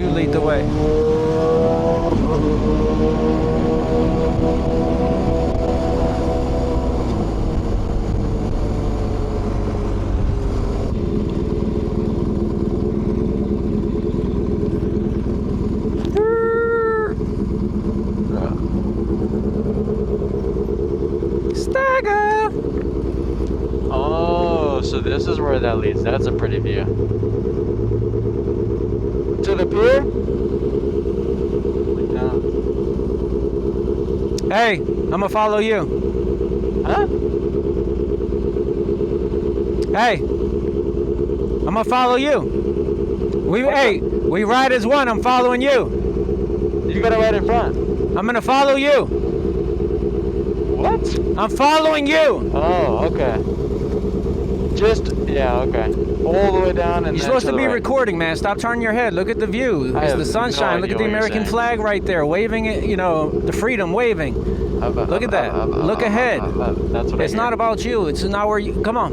You lead the way. Stagger! Oh, so this is where that leads. That's a pretty view. To the pier? Look down. Hey, I'm gonna follow you. Huh? Hey, I'm gonna follow you. We ride as one. I'm following you. You got it right in front. I'm gonna follow you. What? I'm following you. Oh, okay. Yeah, okay. All the way down and You're then supposed to the be right. recording, man. Stop turning your head. Look at the view. I It's have the sunshine. no Look idea at the what you're American saying. flag right there, waving it. You know, the freedom waving. Look at that. Look ahead. That's what It's I not hear. about you. It's not where you. Come on.